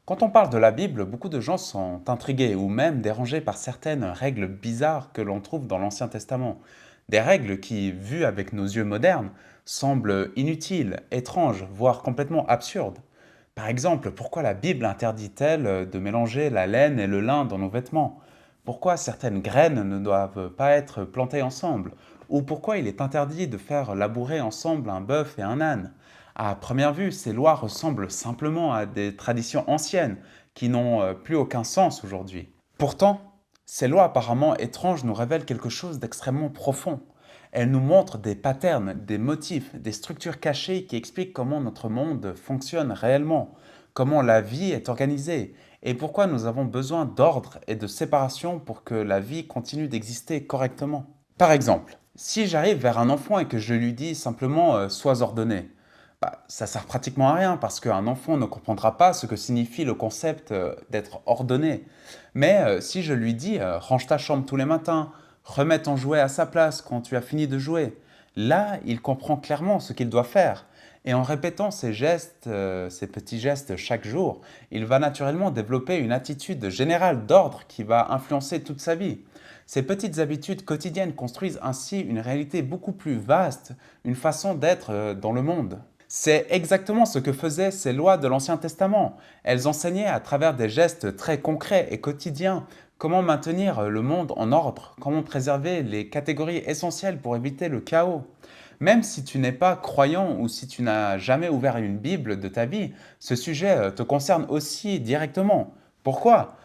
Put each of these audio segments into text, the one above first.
Quand on parle de la Bible, beaucoup de gens sont intrigués ou même dérangés par certaines règles bizarres que l'on trouve dans l'Ancien Testament. Des règles qui, vues avec nos yeux modernes, semblent inutiles, étranges, voire complètement absurdes. Par exemple, pourquoi la Bible interdit-elle de mélanger la laine et le lin dans nos vêtements? Pourquoi certaines graines ne doivent pas être plantées ensemble? Ou pourquoi il est interdit de faire labourer ensemble un bœuf et un âne? À première vue, ces lois ressemblent simplement à des traditions anciennes qui n'ont plus aucun sens aujourd'hui. Pourtant, ces lois apparemment étranges nous révèlent quelque chose d'extrêmement profond. Elles nous montrent des patterns, des motifs, des structures cachées qui expliquent comment notre monde fonctionne réellement, comment la vie est organisée et pourquoi nous avons besoin d'ordre et de séparation pour que la vie continue d'exister correctement. Par exemple, si j'arrive vers un enfant et que je lui dis simplement sois ordonné, ça sert pratiquement à rien parce qu'un enfant ne comprendra pas ce que signifie le concept d'être ordonné. Mais si je lui dis range ta chambre tous les matins, remets ton jouet à sa place quand tu as fini de jouer, là il comprend clairement ce qu'il doit faire. Et en répétant ces gestes, ces petits gestes chaque jour, il va naturellement développer une attitude générale d'ordre qui va influencer toute sa vie. Ces petites habitudes quotidiennes construisent ainsi une réalité beaucoup plus vaste, une façon d'être dans le monde. C'est exactement ce que faisaient ces lois de l'Ancien Testament. Elles enseignaient à travers des gestes très concrets et quotidiens comment maintenir le monde en ordre, comment préserver les catégories essentielles pour éviter le chaos. Même si tu n'es pas croyant ou si tu n'as jamais ouvert une Bible de ta vie, ce sujet te concerne aussi directement. Pourquoi?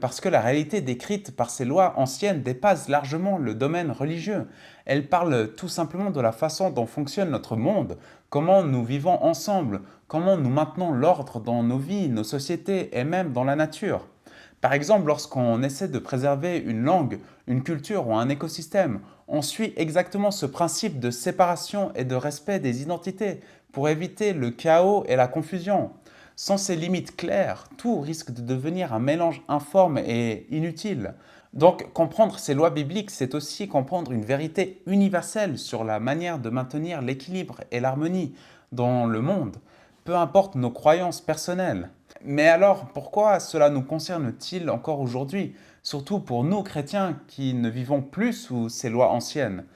Parce que la réalité décrite par ces lois anciennes dépasse largement le domaine religieux. Elle parle tout simplement de la façon dont fonctionne notre monde, comment nous vivons ensemble, comment nous maintenons l'ordre dans nos vies, nos sociétés et même dans la nature. Par exemple, lorsqu'on essaie de préserver une langue, une culture ou un écosystème, on suit exactement ce principe de séparation et de respect des identités pour éviter le chaos et la confusion. Sans ces limites claires, tout risque de devenir un mélange informe et inutile. Donc, comprendre ces lois bibliques, c'est aussi comprendre une vérité universelle sur la manière de maintenir l'équilibre et l'harmonie dans le monde, peu importe nos croyances personnelles. Mais alors, pourquoi cela nous concerne-t-il encore aujourd'hui, surtout pour nous chrétiens qui ne vivons plus sous ces lois anciennes?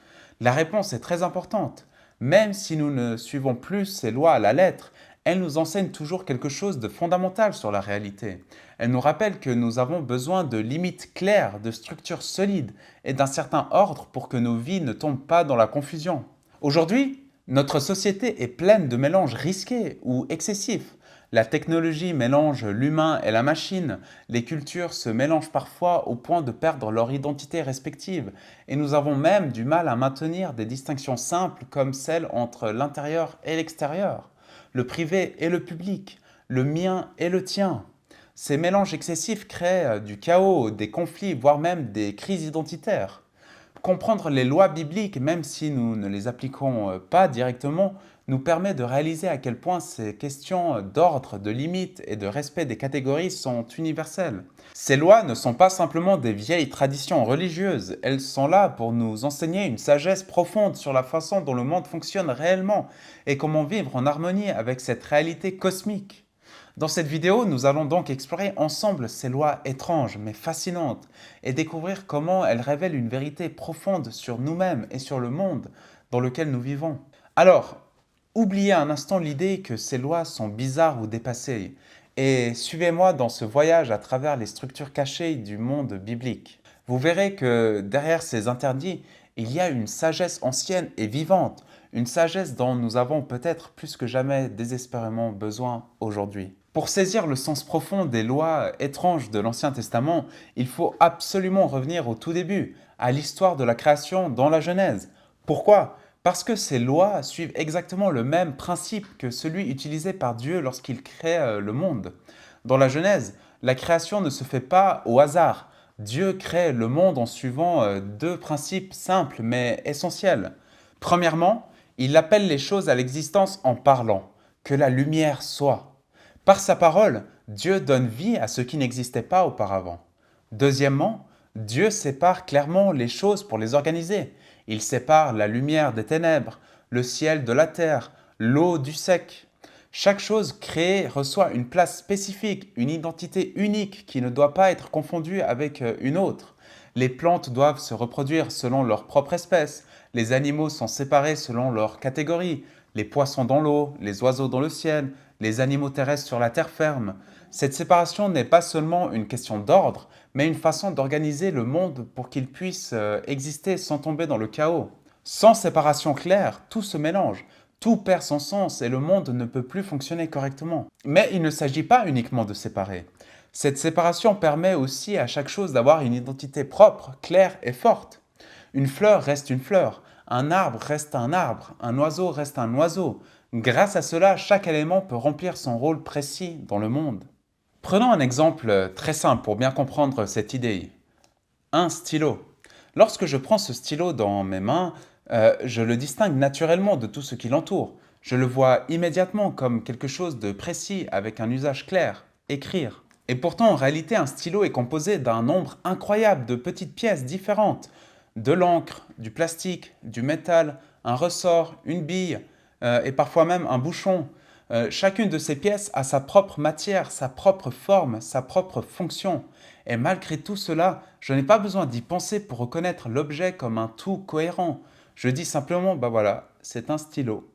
La réponse est très importante. Même si nous ne suivons plus ces lois à la lettre, elles nous enseignent toujours quelque chose de fondamental sur la réalité. Elles nous rappellent que nous avons besoin de limites claires, de structures solides et d'un certain ordre pour que nos vies ne tombent pas dans la confusion. Aujourd'hui, notre société est pleine de mélanges risqués ou excessifs. La technologie mélange l'humain et la machine, les cultures se mélangent parfois au point de perdre leur identité respective, et nous avons même du mal à maintenir des distinctions simples comme celles entre l'intérieur et l'extérieur, le privé et le public, le mien et le tien. Ces mélanges excessifs créent du chaos, des conflits, voire même des crises identitaires. Comprendre les lois bibliques, même si nous ne les appliquons pas directement, nous permet de réaliser à quel point ces questions d'ordre, de limites et de respect des catégories sont universelles. Ces lois ne sont pas simplement des vieilles traditions religieuses, elles sont là pour nous enseigner une sagesse profonde sur la façon dont le monde fonctionne réellement et comment vivre en harmonie avec cette réalité cosmique. Dans cette vidéo, nous allons donc explorer ensemble ces lois étranges mais fascinantes et découvrir comment elles révèlent une vérité profonde sur nous-mêmes et sur le monde dans lequel nous vivons. Alors, oubliez un instant l'idée que ces lois sont bizarres ou dépassées et suivez-moi dans ce voyage à travers les structures cachées du monde biblique. Vous verrez que derrière ces interdits, il y a une sagesse ancienne et vivante, une sagesse dont nous avons peut-être plus que jamais désespérément besoin aujourd'hui. Pour saisir le sens profond des lois étranges de l'Ancien Testament, il faut absolument revenir au tout début, à l'histoire de la création dans la Genèse. Pourquoi? Parce que ces lois suivent exactement le même principe que celui utilisé par Dieu lorsqu'il crée le monde. Dans la Genèse, la création ne se fait pas au hasard. Dieu crée le monde en suivant deux principes simples mais essentiels. Premièrement, il appelle les choses à l'existence en parlant, que la lumière soit. Par sa parole, Dieu donne vie à ce qui n'existait pas auparavant. Deuxièmement, Dieu sépare clairement les choses pour les organiser. Il sépare la lumière des ténèbres, le ciel de la terre, l'eau du sec. Chaque chose créée reçoit une place spécifique, une identité unique qui ne doit pas être confondue avec une autre. Les plantes doivent se reproduire selon leur propre espèce, les animaux sont séparés selon leur catégorie, les poissons dans l'eau, les oiseaux dans le ciel, les animaux terrestres sur la terre ferme. Cette séparation n'est pas seulement une question d'ordre, mais une façon d'organiser le monde pour qu'il puisse exister sans tomber dans le chaos. Sans séparation claire, tout se mélange, tout perd son sens et le monde ne peut plus fonctionner correctement. Mais il ne s'agit pas uniquement de séparer. Cette séparation permet aussi à chaque chose d'avoir une identité propre, claire et forte. Une fleur reste une fleur, un arbre reste un oiseau reste un oiseau. Grâce à cela, chaque élément peut remplir son rôle précis dans le monde. Prenons un exemple très simple pour bien comprendre cette idée. Un stylo. Lorsque je prends ce stylo dans mes mains, je le distingue naturellement de tout ce qui l'entoure. Je le vois immédiatement comme quelque chose de précis avec un usage clair, écrire. Et pourtant, en réalité, un stylo est composé d'un nombre incroyable de petites pièces différentes. De l'encre, du plastique, du métal, un ressort, une bille, et parfois même un bouchon. Chacune de ces pièces a sa propre matière, sa propre forme, sa propre fonction. Et malgré tout cela, je n'ai pas besoin d'y penser pour reconnaître l'objet comme un tout cohérent. Je dis simplement, bah voilà, c'est un stylo.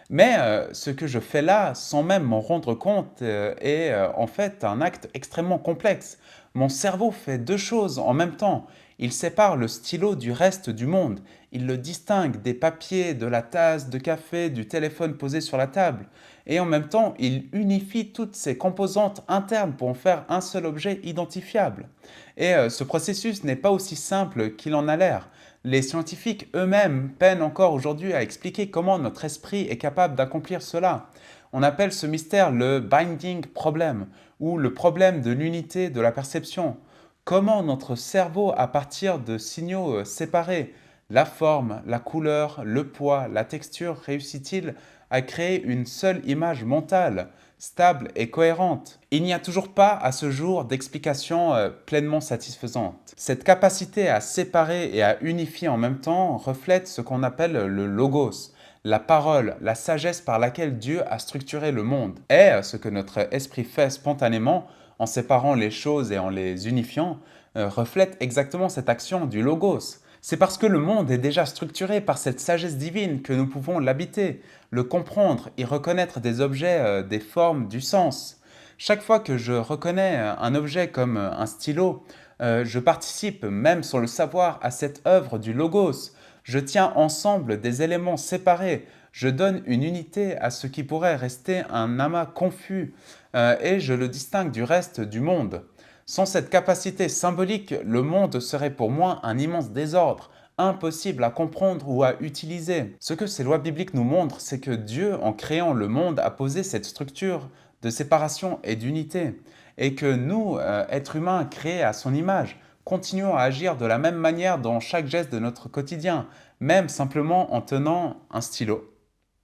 Mais ce que je fais là, sans même m'en rendre compte, est en fait un acte extrêmement complexe. Mon cerveau fait deux choses en même temps. Il sépare le stylo du reste du monde. Il le distingue des papiers, de la tasse de café, du téléphone posé sur la table. Et en même temps, il unifie toutes ces composantes internes pour en faire un seul objet identifiable. Et ce processus n'est pas aussi simple qu'il en a l'air. Les scientifiques eux-mêmes peinent encore aujourd'hui à expliquer comment notre esprit est capable d'accomplir cela. On appelle ce mystère le binding problem, ou le problème de l'unité de la perception. Comment notre cerveau, à partir de signaux séparés, la forme, la couleur, le poids, la texture, réussit-il à créer une seule image mentale, stable et cohérente? Il n'y a toujours pas à ce jour d'explication pleinement satisfaisante. Cette capacité à séparer et à unifier en même temps reflète ce qu'on appelle le logos, la parole, la sagesse par laquelle Dieu a structuré le monde. Et ce que notre esprit fait spontanément en séparant les choses et en les unifiant, reflète exactement cette action du logos. C'est parce que le monde est déjà structuré par cette sagesse divine que nous pouvons l'habiter, le comprendre, y reconnaître des objets, des formes, du sens. Chaque fois que je reconnais un objet comme un stylo, je participe, même sans le savoir, à cette œuvre du logos. Je tiens ensemble des éléments séparés. Je donne une unité à ce qui pourrait rester un amas confus et je le distingue du reste du monde. Sans cette capacité symbolique, le monde serait pour moi un immense désordre, impossible à comprendre ou à utiliser. Ce que ces lois bibliques nous montrent, c'est que Dieu, en créant le monde, a posé cette structure de séparation et d'unité, et que nous, êtres humains créés à son image, continuons à agir de la même manière dans chaque geste de notre quotidien, même simplement en tenant un stylo.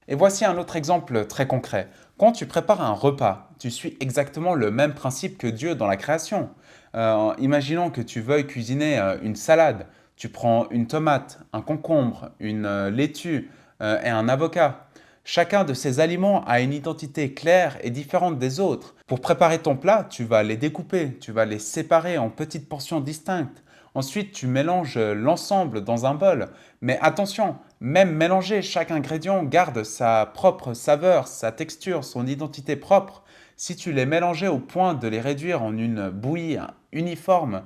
Et voici un autre exemple très concret. Quand tu prépares un repas, tu suis exactement le même principe que Dieu dans la création. Imaginons que tu veuilles cuisiner une salade. Tu prends une tomate, un concombre, une laitue et un avocat. Chacun de ces aliments a une identité claire et différente des autres. Pour préparer ton plat, tu vas les découper, tu vas les séparer en petites portions distinctes. Ensuite, tu mélanges l'ensemble dans un bol. Mais attention, même mélangé, chaque ingrédient garde sa propre saveur, sa texture, son identité propre. Si tu les mélangeais au point de les réduire en une bouillie uniforme,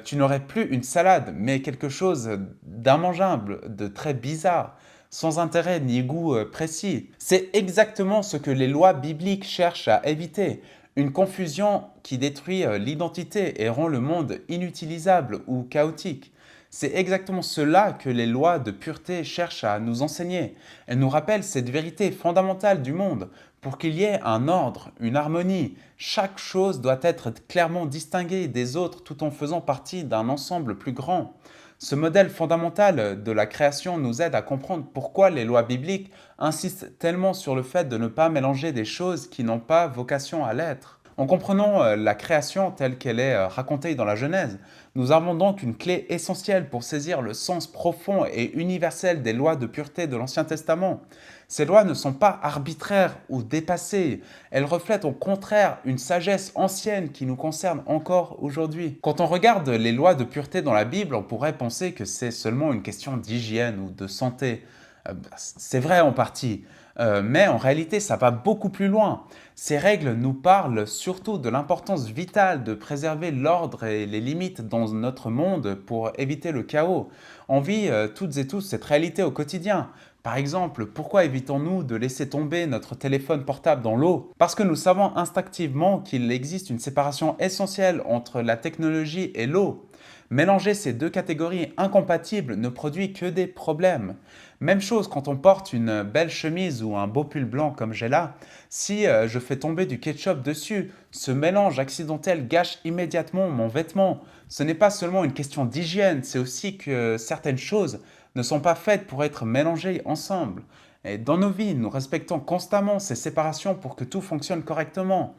tu n'aurais plus une salade, mais quelque chose d'immangeable, de très bizarre, sans intérêt ni goût précis. C'est exactement ce que les lois bibliques cherchent à éviter. Une confusion qui détruit l'identité et rend le monde inutilisable ou chaotique. C'est exactement cela que les lois de pureté cherchent à nous enseigner. Elles nous rappellent cette vérité fondamentale du monde. Pour qu'il y ait un ordre, une harmonie, chaque chose doit être clairement distinguée des autres tout en faisant partie d'un ensemble plus grand. Ce modèle fondamental de la création nous aide à comprendre pourquoi les lois bibliques insistent tellement sur le fait de ne pas mélanger des choses qui n'ont pas vocation à l'être. En comprenant la création telle qu'elle est racontée dans la Genèse, nous avons donc une clé essentielle pour saisir le sens profond et universel des lois de pureté de l'Ancien Testament. Ces lois ne sont pas arbitraires ou dépassées, elles reflètent au contraire une sagesse ancienne qui nous concerne encore aujourd'hui. Quand on regarde les lois de pureté dans la Bible, on pourrait penser que c'est seulement une question d'hygiène ou de santé. C'est vrai en partie, mais en réalité ça va beaucoup plus loin. Ces règles nous parlent surtout de l'importance vitale de préserver l'ordre et les limites dans notre monde pour éviter le chaos. On vit toutes et tous cette réalité au quotidien. Par exemple, pourquoi évitons-nous de laisser tomber notre téléphone portable dans l'eau? Parce que nous savons instinctivement qu'il existe une séparation essentielle entre la technologie et l'eau. Mélanger ces deux catégories incompatibles ne produit que des problèmes. Même chose quand on porte une belle chemise ou un beau pull blanc comme j'ai là. Si je fais tomber du ketchup dessus, ce mélange accidentel gâche immédiatement mon vêtement. Ce n'est pas seulement une question d'hygiène, c'est aussi que certaines choses ne sont pas faites pour être mélangées ensemble. Et dans nos vies, nous respectons constamment ces séparations pour que tout fonctionne correctement.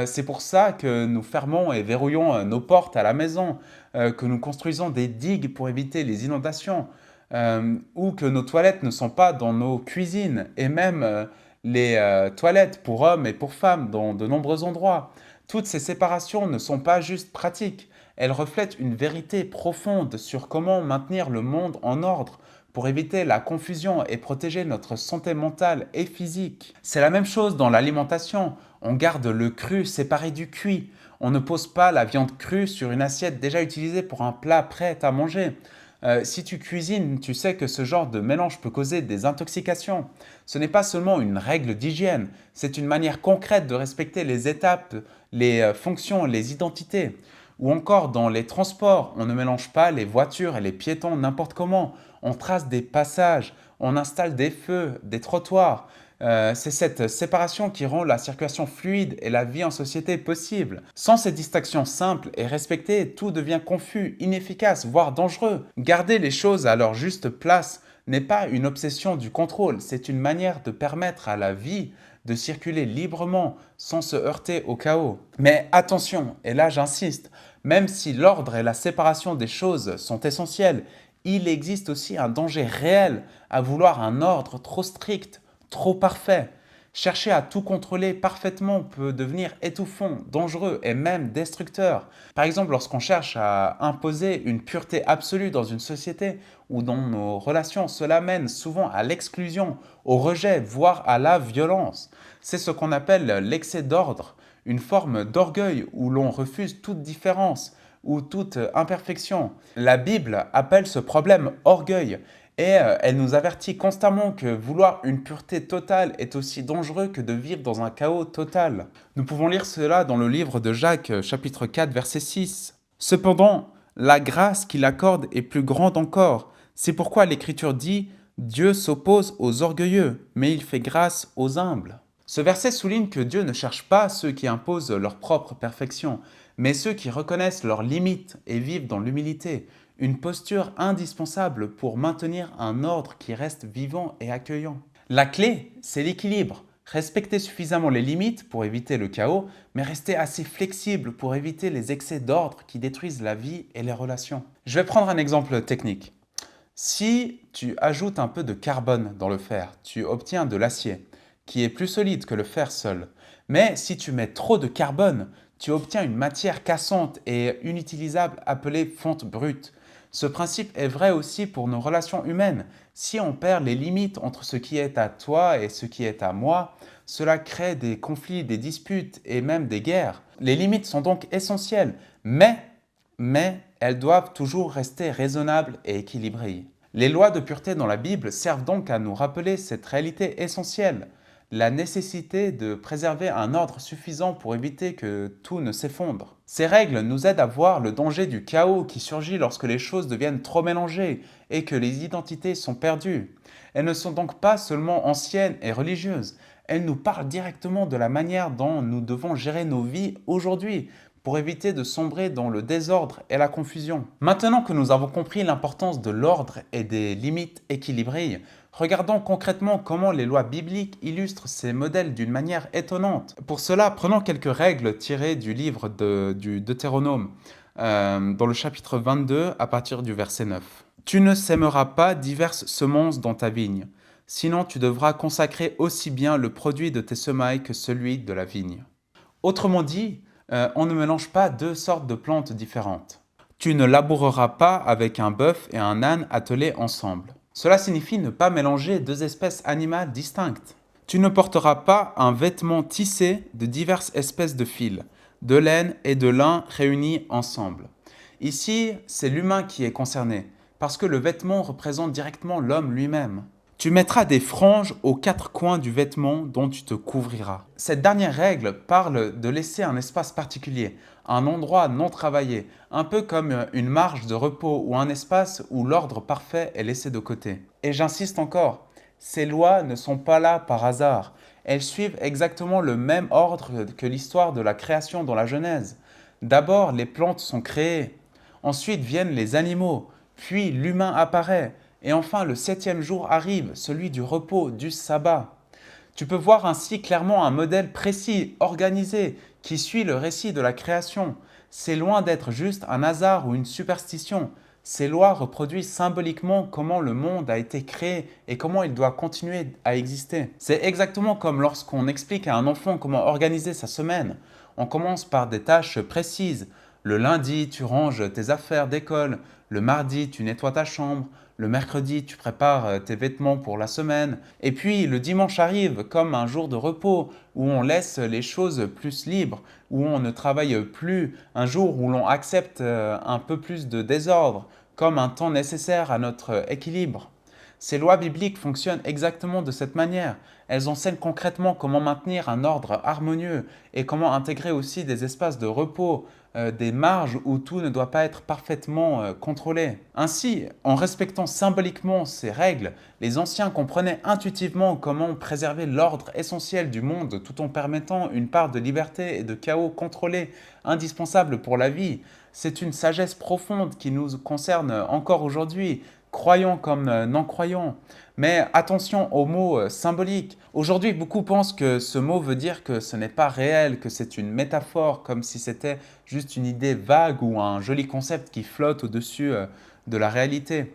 C'est pour ça que nous fermons et verrouillons nos portes à la maison, que nous construisons des digues pour éviter les inondations, ou que nos toilettes ne sont pas dans nos cuisines, et même les toilettes pour hommes et pour femmes dans de nombreux endroits. Toutes ces séparations ne sont pas juste pratiques, elles reflètent une vérité profonde sur comment maintenir le monde en ordre pour éviter la confusion et protéger notre santé mentale et physique. C'est la même chose dans l'alimentation. On garde le cru séparé du cuit. On ne pose pas la viande crue sur une assiette déjà utilisée pour un plat prêt à manger. Si tu cuisines, tu sais que ce genre de mélange peut causer des intoxications. Ce n'est pas seulement une règle d'hygiène, c'est une manière concrète de respecter les étapes, les fonctions, les identités. Ou encore dans les transports, on ne mélange pas les voitures et les piétons n'importe comment. On trace des passages, on installe des feux, des trottoirs. C'est cette séparation qui rend la circulation fluide et la vie en société possible. Sans ces distinctions simples et respectées, tout devient confus, inefficace, voire dangereux. Garder les choses à leur juste place n'est pas une obsession du contrôle, c'est une manière de permettre à la vie de circuler librement sans se heurter au chaos. Mais attention, et là j'insiste, même si l'ordre et la séparation des choses sont essentiels, il existe aussi un danger réel à vouloir un ordre trop strict, trop parfait. Chercher à tout contrôler parfaitement peut devenir étouffant, dangereux et même destructeur. Par exemple, lorsqu'on cherche à imposer une pureté absolue dans une société ou dans nos relations, cela mène souvent à l'exclusion, au rejet, voire à la violence. C'est ce qu'on appelle l'excès d'ordre, une forme d'orgueil où l'on refuse toute différence ou toute imperfection. La Bible appelle ce problème orgueil et elle nous avertit constamment que vouloir une pureté totale est aussi dangereux que de vivre dans un chaos total. Nous pouvons lire cela dans le livre de Jacques, chapitre 4, verset 6. Cependant, la grâce qu'il accorde est plus grande encore. C'est pourquoi l'Écriture dit « Dieu s'oppose aux orgueilleux, mais il fait grâce aux humbles ». Ce verset souligne que Dieu ne cherche pas ceux qui imposent leur propre perfection, mais ceux qui reconnaissent leurs limites et vivent dans l'humilité, une posture indispensable pour maintenir un ordre qui reste vivant et accueillant. La clé, c'est l'équilibre. Respecter suffisamment les limites pour éviter le chaos, mais rester assez flexible pour éviter les excès d'ordre qui détruisent la vie et les relations. Je vais prendre un exemple technique. Si tu ajoutes un peu de carbone dans le fer, tu obtiens de l'acier, qui est plus solide que le fer seul. Mais si tu mets trop de carbone, tu obtiens une matière cassante et inutilisable appelée fonte brute. Ce principe est vrai aussi pour nos relations humaines. Si on perd les limites entre ce qui est à toi et ce qui est à moi, cela crée des conflits, des disputes et même des guerres. Les limites sont donc essentielles, mais elles doivent toujours rester raisonnables et équilibrées. Les lois de pureté dans la Bible servent donc à nous rappeler cette réalité essentielle, la nécessité de préserver un ordre suffisant pour éviter que tout ne s'effondre. Ces règles nous aident à voir le danger du chaos qui surgit lorsque les choses deviennent trop mélangées et que les identités sont perdues. Elles ne sont donc pas seulement anciennes et religieuses, elles nous parlent directement de la manière dont nous devons gérer nos vies aujourd'hui pour éviter de sombrer dans le désordre et la confusion. Maintenant que nous avons compris l'importance de l'ordre et des limites équilibrées, regardons concrètement comment les lois bibliques illustrent ces modèles d'une manière étonnante. Pour cela, prenons quelques règles tirées du livre du Deutéronome, dans le chapitre 22 à partir du verset 9. Tu ne sèmeras pas diverses semences dans ta vigne, sinon tu devras consacrer aussi bien le produit de tes semailles que celui de la vigne. Autrement dit, on ne mélange pas deux sortes de plantes différentes. Tu ne laboureras pas avec un bœuf et un âne attelés ensemble. Cela signifie ne pas mélanger deux espèces animales distinctes. Tu ne porteras pas un vêtement tissé de diverses espèces de fils, de laine et de lin réunis ensemble. Ici, c'est l'humain qui est concerné, parce que le vêtement représente directement l'homme lui-même. Tu mettras des franges aux quatre coins du vêtement dont tu te couvriras. Cette dernière règle parle de laisser un espace particulier, un endroit non travaillé, un peu comme une marge de repos ou un espace où l'ordre parfait est laissé de côté. Et j'insiste encore, ces lois ne sont pas là par hasard. Elles suivent exactement le même ordre que l'histoire de la création dans la Genèse. D'abord, les plantes sont créées. Ensuite viennent les animaux. Puis l'humain apparaît. Et enfin, le septième jour arrive, celui du repos, du sabbat. Tu peux voir ainsi clairement un modèle précis, organisé, qui suit le récit de la création. C'est loin d'être juste un hasard ou une superstition. Ces lois reproduisent symboliquement comment le monde a été créé et comment il doit continuer à exister. C'est exactement comme lorsqu'on explique à un enfant comment organiser sa semaine. On commence par des tâches précises. Le lundi, tu ranges tes affaires d'école. Le mardi, tu nettoies ta chambre. Le mercredi, tu prépares tes vêtements pour la semaine. Et puis, le dimanche arrive comme un jour de repos où on laisse les choses plus libres, où on ne travaille plus, un jour où l'on accepte un peu plus de désordre, comme un temps nécessaire à notre équilibre. Ces lois bibliques fonctionnent exactement de cette manière. Elles enseignent concrètement comment maintenir un ordre harmonieux et comment intégrer aussi des espaces de repos, des marges où tout ne doit pas être parfaitement contrôlé. Ainsi, en respectant symboliquement ces règles, les anciens comprenaient intuitivement comment préserver l'ordre essentiel du monde tout en permettant une part de liberté et de chaos contrôlé, indispensable pour la vie. C'est une sagesse profonde qui nous concerne encore aujourd'hui, croyants comme non-croyants. Mais attention au mot symbolique. Aujourd'hui, beaucoup pensent que ce mot veut dire que ce n'est pas réel, que c'est une métaphore, comme si c'était juste une idée vague ou un joli concept qui flotte au-dessus de la réalité.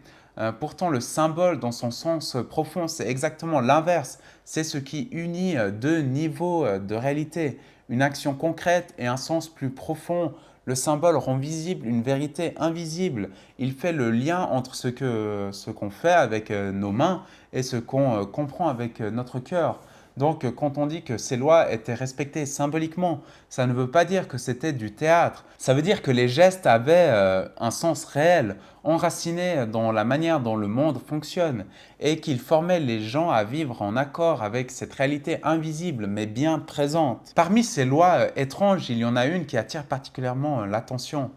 Pourtant, le symbole, dans son sens profond, c'est exactement l'inverse. C'est ce qui unit deux niveaux de réalité, une action concrète et un sens plus profond. Le symbole rend visible une vérité invisible. Il fait le lien entre ce qu'on fait avec nos mains et ce qu'on comprend avec notre cœur. Donc, quand on dit que ces lois étaient respectées symboliquement, ça ne veut pas dire que c'était du théâtre. Ça veut dire que les gestes avaient un sens réel, enraciné dans la manière dont le monde fonctionne, et qu'ils formaient les gens à vivre en accord avec cette réalité invisible mais bien présente. Parmi ces lois étranges, il y en a une qui attire particulièrement l'attention.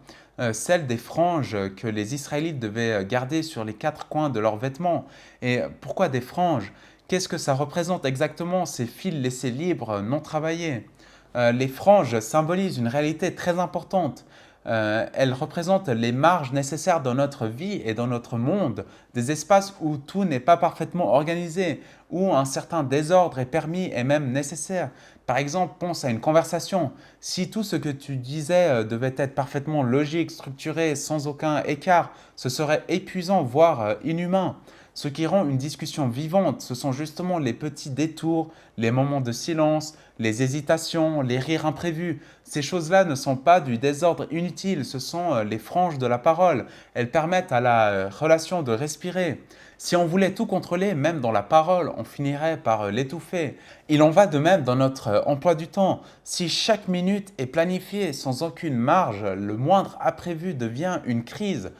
Celle des franges que les Israélites devaient garder sur les quatre coins de leurs vêtements. Et pourquoi des franges ? Qu'est-ce que ça représente exactement, ces fils laissés libres, non travaillés ? Les franges symbolisent une réalité très importante. Elles représentent les marges nécessaires dans notre vie et dans notre monde, des espaces où tout n'est pas parfaitement organisé, où un certain désordre est permis et même nécessaire. Par exemple, pense à une conversation. Si tout ce que tu disais devait être parfaitement logique, structuré, sans aucun écart, ce serait épuisant, voire inhumain. Ce qui rend une discussion vivante, ce sont justement les petits détours, les moments de silence, les hésitations, les rires imprévus. Ces choses-là ne sont pas du désordre inutile, ce sont les franges de la parole. Elles permettent à la relation de respirer. Si on voulait tout contrôler, même dans la parole, on finirait par l'étouffer. Il en va de même dans notre emploi du temps. Si chaque minute est planifiée sans aucune marge, le moindre imprévu devient une crise.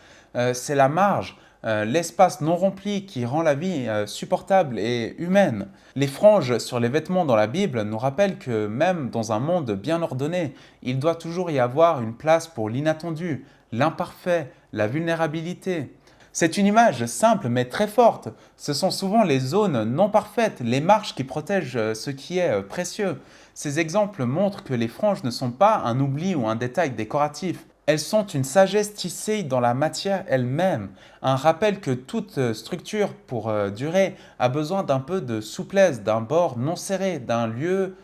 C'est la marge. L'espace non rempli qui rend la vie supportable et humaine. Les franges sur les vêtements dans la Bible nous rappellent que même dans un monde bien ordonné, il doit toujours y avoir une place pour l'inattendu, l'imparfait, la vulnérabilité. C'est une image simple mais très forte. Ce sont souvent les zones non parfaites, les marges qui protègent ce qui est précieux. Ces exemples montrent que les franges ne sont pas un oubli ou un détail décoratif. Elles sont une sagesse tissée dans la matière elle-même, un rappel que toute structure pour durer a besoin d'un peu de souplesse, d'un bord non serré, d'un lieu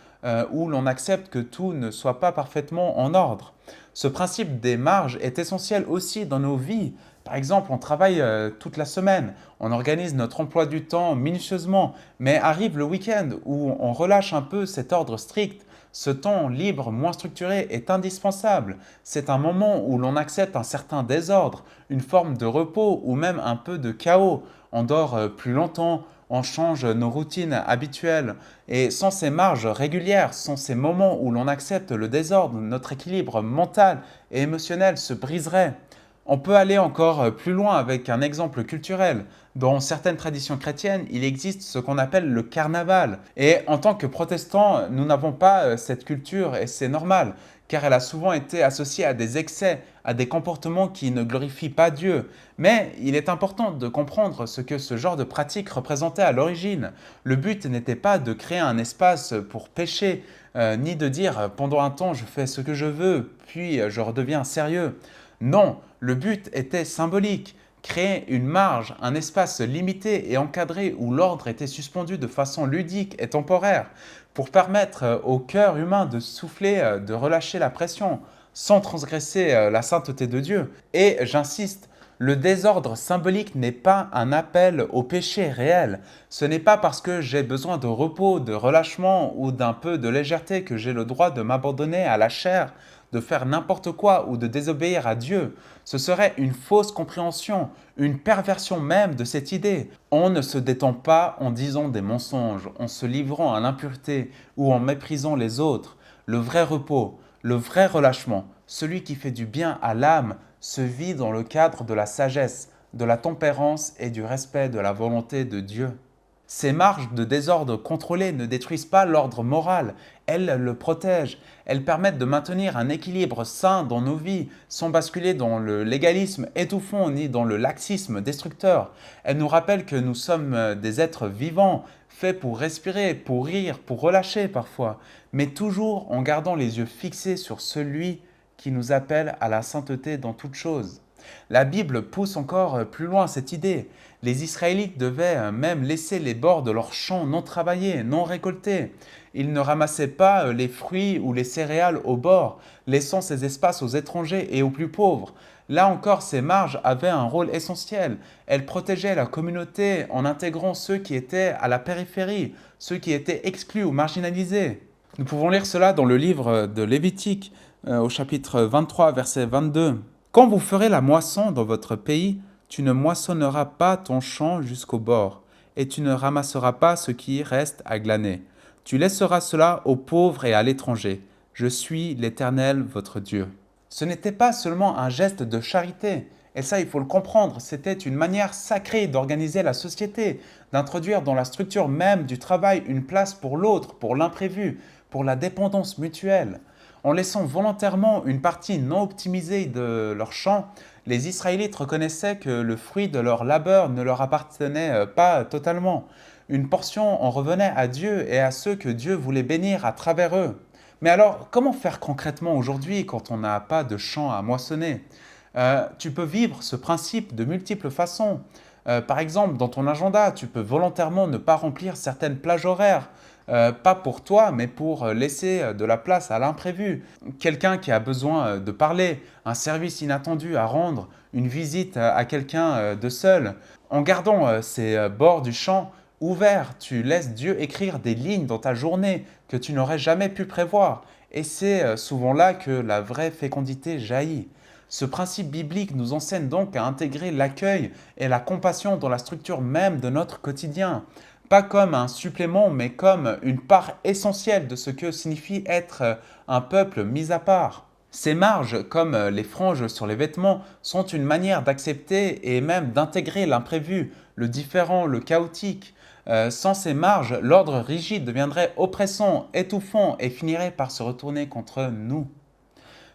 où l'on accepte que tout ne soit pas parfaitement en ordre. Ce principe des marges est essentiel aussi dans nos vies. Par exemple, on travaille toute la semaine, on organise notre emploi du temps minutieusement, mais arrive le week-end où on relâche un peu cet ordre strict. Ce temps libre moins structuré est indispensable. C'est un moment où l'on accepte un certain désordre, une forme de repos ou même un peu de chaos. On dort plus longtemps, on change nos routines habituelles. Et sans ces marges régulières, sans ces moments où l'on accepte le désordre, notre équilibre mental et émotionnel se briserait. On peut aller encore plus loin avec un exemple culturel. Dans certaines traditions chrétiennes, il existe ce qu'on appelle le carnaval. Et en tant que protestants, nous n'avons pas cette culture et c'est normal, car elle a souvent été associée à des excès, à des comportements qui ne glorifient pas Dieu. Mais il est important de comprendre ce que ce genre de pratique représentait à l'origine. Le but n'était pas de créer un espace pour pécher, ni de dire pendant un temps je fais ce que je veux, puis je redeviens sérieux. Non, le but était symbolique, créer une marge, un espace limité et encadré où l'ordre était suspendu de façon ludique et temporaire, pour permettre au cœur humain de souffler, de relâcher la pression, sans transgresser la sainteté de Dieu. Et j'insiste, le désordre symbolique n'est pas un appel au péché réel. Ce n'est pas parce que j'ai besoin de repos, de relâchement ou d'un peu de légèreté que j'ai le droit de m'abandonner à la chair, de faire n'importe quoi ou de désobéir à Dieu. Ce serait une fausse compréhension, une perversion même de cette idée. On ne se détend pas en disant des mensonges, en se livrant à l'impureté ou en méprisant les autres. Le vrai repos, le vrai relâchement, celui qui fait du bien à l'âme, se vit dans le cadre de la sagesse, de la tempérance et du respect de la volonté de Dieu. Ces marges de désordre contrôlé ne détruisent pas l'ordre moral, elles le protègent, elles permettent de maintenir un équilibre sain dans nos vies, sans basculer dans le légalisme étouffant ni dans le laxisme destructeur. Elles nous rappellent que nous sommes des êtres vivants, faits pour respirer, pour rire, pour relâcher parfois, mais toujours en gardant les yeux fixés sur celui qui nous appelle à la sainteté dans toute chose. La Bible pousse encore plus loin cette idée. Les Israélites devaient même laisser les bords de leurs champs non travaillés, non récoltés. Ils ne ramassaient pas les fruits ou les céréales au bord, laissant ces espaces aux étrangers et aux plus pauvres. Là encore, ces marges avaient un rôle essentiel. Elles protégeaient la communauté en intégrant ceux qui étaient à la périphérie, ceux qui étaient exclus ou marginalisés. Nous pouvons lire cela dans le livre de Lévitique, au chapitre 23, verset 22. Quand vous ferez la moisson dans votre pays, tu ne moissonneras pas ton champ jusqu'au bord, et tu ne ramasseras pas ce qui reste à glaner. Tu laisseras cela aux pauvres et à l'étranger. Je suis l'Éternel, votre Dieu. Ce n'était pas seulement un geste de charité, et ça il faut le comprendre, c'était une manière sacrée d'organiser la société, d'introduire dans la structure même du travail une place pour l'autre, pour l'imprévu, pour la dépendance mutuelle. En laissant volontairement une partie non optimisée de leur champ, les Israélites reconnaissaient que le fruit de leur labeur ne leur appartenait pas totalement. Une portion en revenait à Dieu et à ceux que Dieu voulait bénir à travers eux. Mais alors, comment faire concrètement aujourd'hui quand on n'a pas de champ à moissonner? Tu peux vivre ce principe de multiples façons. Par exemple, dans ton agenda, tu peux volontairement ne pas remplir certaines plages horaires. Pas pour toi, mais pour laisser de la place à l'imprévu. Quelqu'un qui a besoin de parler, un service inattendu à rendre, une visite à quelqu'un de seul. En gardant ces bords du champ ouverts, tu laisses Dieu écrire des lignes dans ta journée que tu n'aurais jamais pu prévoir. Et c'est souvent là que la vraie fécondité jaillit. Ce principe biblique nous enseigne donc à intégrer l'accueil et la compassion dans la structure même de notre quotidien. Pas comme un supplément, mais comme une part essentielle de ce que signifie être un peuple mis à part. Ces marges, comme les franges sur les vêtements, sont une manière d'accepter et même d'intégrer l'imprévu, le différent, le chaotique. Sans ces marges, l'ordre rigide deviendrait oppressant, étouffant et finirait par se retourner contre nous.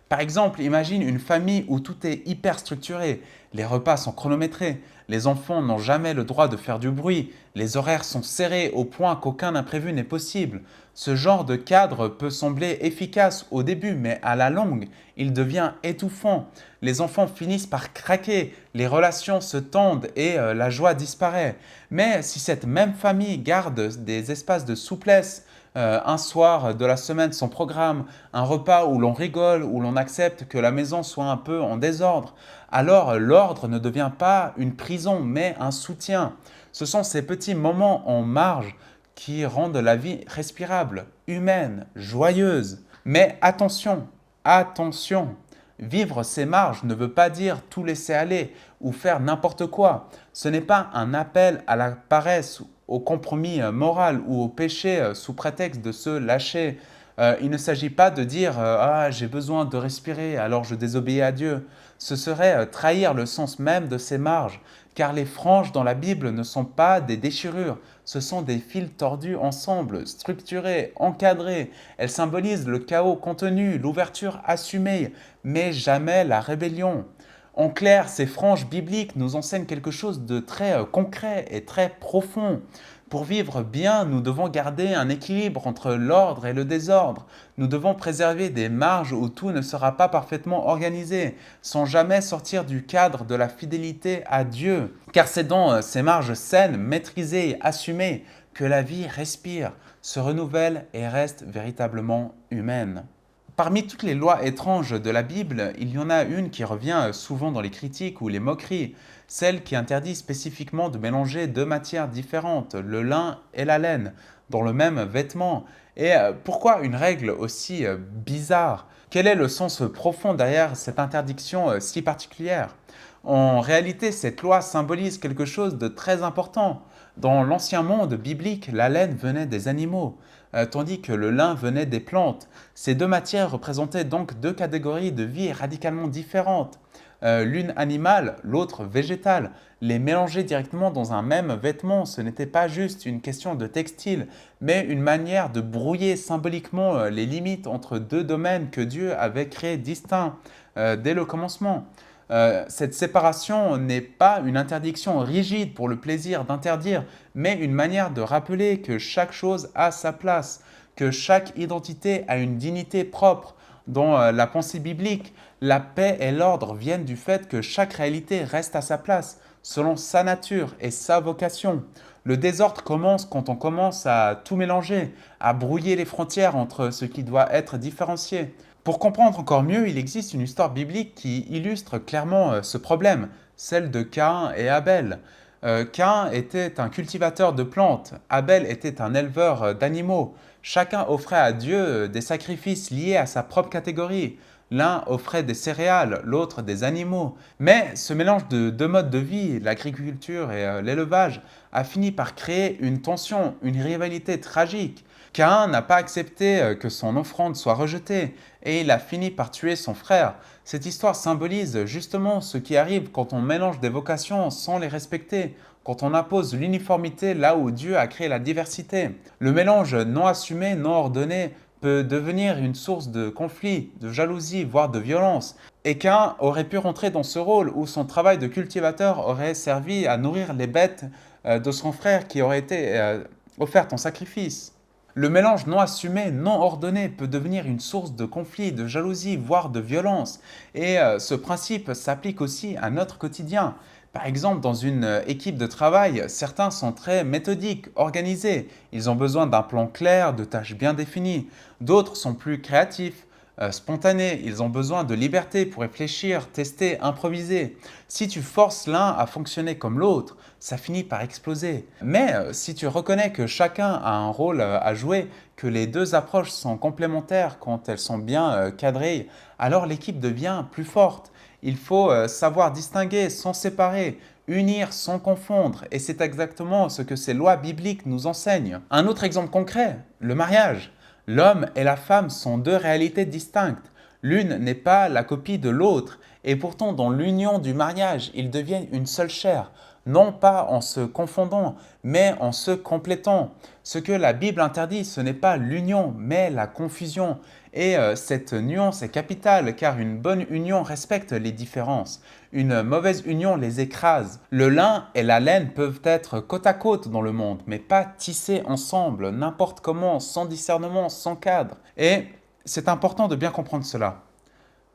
Par exemple, imagine une famille où tout est hyper structuré, les repas sont chronométrés, les enfants n'ont jamais le droit de faire du bruit, les horaires sont serrés au point qu'aucun imprévu n'est possible. Ce genre de cadre peut sembler efficace au début, mais à la longue, il devient étouffant. Les enfants finissent par craquer, les relations se tendent et la joie disparaît. Mais si cette même famille garde des espaces de souplesse, un soir de la semaine sans programme, un repas où l'on rigole, où l'on accepte que la maison soit un peu en désordre, alors l'ordre ne devient pas une prison, mais un soutien. Ce sont ces petits moments en marge qui rendent la vie respirable, humaine, joyeuse. Mais attention, attention, vivre ces marges ne veut pas dire tout laisser aller ou faire n'importe quoi. Ce n'est pas un appel à la paresse, au compromis moral ou au péché sous prétexte de se lâcher. Il ne s'agit pas de dire ah, j'ai besoin de respirer, alors je désobéis à Dieu. Ce serait trahir le sens même de ces marges, car les franges dans la Bible ne sont pas des déchirures, ce sont des fils tordus ensemble, structurés, encadrés. Elles symbolisent le chaos contenu, l'ouverture assumée, mais jamais la rébellion. En clair, ces franges bibliques nous enseignent quelque chose de très concret et très profond. Pour vivre bien, nous devons garder un équilibre entre l'ordre et le désordre. Nous devons préserver des marges où tout ne sera pas parfaitement organisé, sans jamais sortir du cadre de la fidélité à Dieu. Car c'est dans ces marges saines, maîtrisées et assumées que la vie respire, se renouvelle et reste véritablement humaine. Parmi toutes les lois étranges de la Bible, il y en a une qui revient souvent dans les critiques ou les moqueries, celle qui interdit spécifiquement de mélanger deux matières différentes, le lin et la laine, dans le même vêtement. Et pourquoi une règle aussi bizarre? Quel est le sens profond derrière cette interdiction si particulière? En réalité, cette loi symbolise quelque chose de très important. Dans l'ancien monde biblique, la laine venait des animaux, tandis que le lin venait des plantes. Ces deux matières représentaient donc deux catégories de vie radicalement différentes. L'une animale, l'autre végétale. Les mélanger directement dans un même vêtement, ce n'était pas juste une question de textile, mais une manière de brouiller symboliquement les limites entre deux domaines que Dieu avait créés distincts dès le commencement. Cette séparation n'est pas une interdiction rigide pour le plaisir d'interdire, mais une manière de rappeler que chaque chose a sa place, que chaque identité a une dignité propre. Dans la pensée biblique, la paix et l'ordre viennent du fait que chaque réalité reste à sa place, selon sa nature et sa vocation. Le désordre commence quand on commence à tout mélanger, à brouiller les frontières entre ce qui doit être différencié. Pour comprendre encore mieux, il existe une histoire biblique qui illustre clairement ce problème, celle de Caïn et Abel. Caïn était un cultivateur de plantes, Abel était un éleveur d'animaux. Chacun offrait à Dieu des sacrifices liés à sa propre catégorie. L'un offrait des céréales, l'autre des animaux. Mais ce mélange de deux modes de vie, l'agriculture et l'élevage, a fini par créer une tension, une rivalité tragique. Caïn n'a pas accepté que son offrande soit rejetée et il a fini par tuer son frère. Cette histoire symbolise justement ce qui arrive quand on mélange des vocations sans les respecter, quand on impose l'uniformité là où Dieu a créé la diversité. Le mélange non assumé, non ordonné peut devenir une source de conflit, de jalousie, voire de violence. Et Caïn aurait pu rentrer dans ce rôle où son travail de cultivateur aurait servi à nourrir les bêtes de son frère qui aurait été offertes en sacrifice. Le mélange non assumé, non ordonné peut devenir une source de conflit, de jalousie, voire de violence. Et ce principe s'applique aussi à notre quotidien. Par exemple, dans une équipe de travail, certains sont très méthodiques, organisés. Ils ont besoin d'un plan clair, de tâches bien définies. D'autres sont plus créatifs, spontanés. Ils ont besoin de liberté pour réfléchir, tester, improviser. Si tu forces l'un à fonctionner comme l'autre, ça finit par exploser. Mais si tu reconnais que chacun a un rôle à jouer, que les deux approches sont complémentaires quand elles sont bien cadrées, alors l'équipe devient plus forte. Il faut savoir distinguer sans séparer, unir sans confondre, et c'est exactement ce que ces lois bibliques nous enseignent. Un autre exemple concret, le mariage. L'homme et la femme sont deux réalités distinctes. L'une n'est pas la copie de l'autre, et pourtant dans l'union du mariage, ils deviennent une seule chair, non pas en se confondant, mais en se complétant. Ce que la Bible interdit, ce n'est pas l'union, mais la confusion. Et cette nuance est capitale car une bonne union respecte les différences. Une mauvaise union les écrase. Le lin et la laine peuvent être côte à côte dans le monde, mais pas tissés ensemble, n'importe comment, sans discernement, sans cadre. Et c'est important de bien comprendre cela.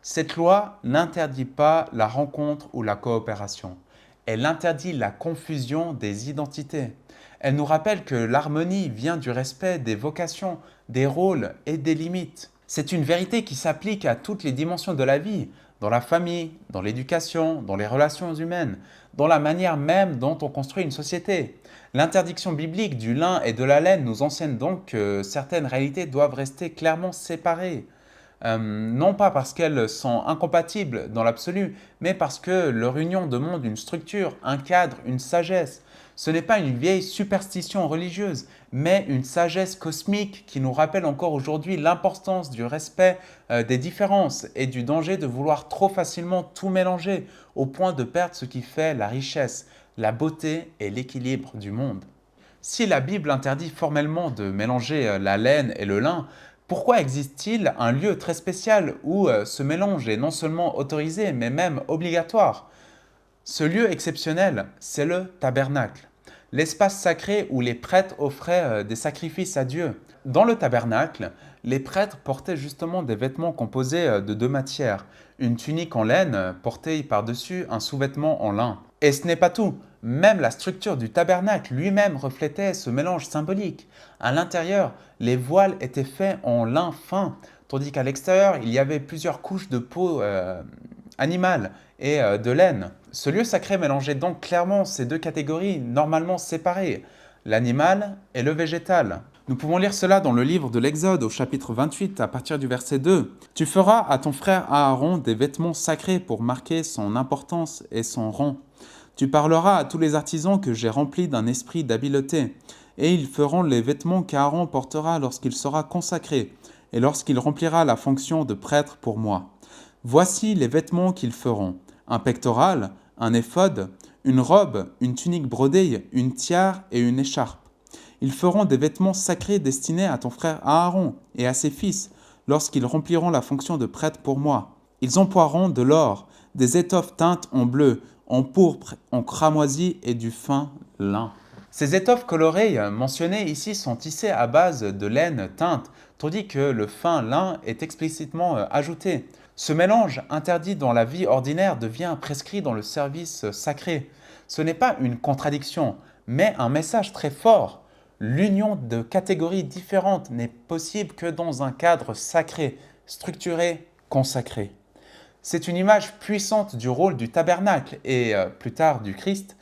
Cette loi n'interdit pas la rencontre ou la coopération. Elle interdit la confusion des identités. Elle nous rappelle que l'harmonie vient du respect des vocations, des rôles et des limites. C'est une vérité qui s'applique à toutes les dimensions de la vie, dans la famille, dans l'éducation, dans les relations humaines, dans la manière même dont on construit une société. L'interdiction biblique du lin et de la laine nous enseigne donc que certaines réalités doivent rester clairement séparées. Non pas parce qu'elles sont incompatibles dans l'absolu, mais parce que leur union demande une structure, un cadre, une sagesse. Ce n'est pas une vieille superstition religieuse, mais une sagesse cosmique qui nous rappelle encore aujourd'hui l'importance du respect des différences et du danger de vouloir trop facilement tout mélanger au point de perdre ce qui fait la richesse, la beauté et l'équilibre du monde. Si la Bible interdit formellement de mélanger la laine et le lin, pourquoi existe-t-il un lieu très spécial où ce mélange est non seulement autorisé, mais même obligatoire? Ce lieu exceptionnel, c'est le tabernacle, l'espace sacré où les prêtres offraient des sacrifices à Dieu. Dans le tabernacle, les prêtres portaient justement des vêtements composés de deux matières, une tunique en laine portée par-dessus un sous-vêtement en lin. Et ce n'est pas tout, même la structure du tabernacle lui-même reflétait ce mélange symbolique. À l'intérieur, les voiles étaient faits en lin fin, tandis qu'à l'extérieur, il y avait plusieurs couches de peau animale et de laine. Ce lieu sacré mélangeait donc clairement ces deux catégories normalement séparées, l'animal et le végétal. Nous pouvons lire cela dans le livre de l'Exode au chapitre 28 à partir du verset 2. « Tu feras à ton frère Aaron des vêtements sacrés pour marquer son importance et son rang. Tu parleras à tous les artisans que j'ai remplis d'un esprit d'habileté, et ils feront les vêtements qu'Aaron portera lorsqu'il sera consacré, et lorsqu'il remplira la fonction de prêtre pour moi. Voici les vêtements qu'ils feront, un pectoral, un éphod, une robe, une tunique brodée, une tiare et une écharpe. Ils feront des vêtements sacrés destinés à ton frère Aaron et à ses fils, lorsqu'ils rempliront la fonction de prêtre pour moi. Ils emploieront de l'or, des étoffes teintes en bleu, en pourpre, en cramoisi et du fin lin. » Ces étoffes colorées mentionnées ici sont tissées à base de laine teinte, tandis que le fin lin est explicitement ajouté. Ce mélange, interdit dans la vie ordinaire, devient prescrit dans le service sacré. Ce n'est pas une contradiction, mais un message très fort. L'union de catégories différentes n'est possible que dans un cadre sacré, structuré, consacré. C'est une image puissante du rôle du tabernacle et plus tard du Christ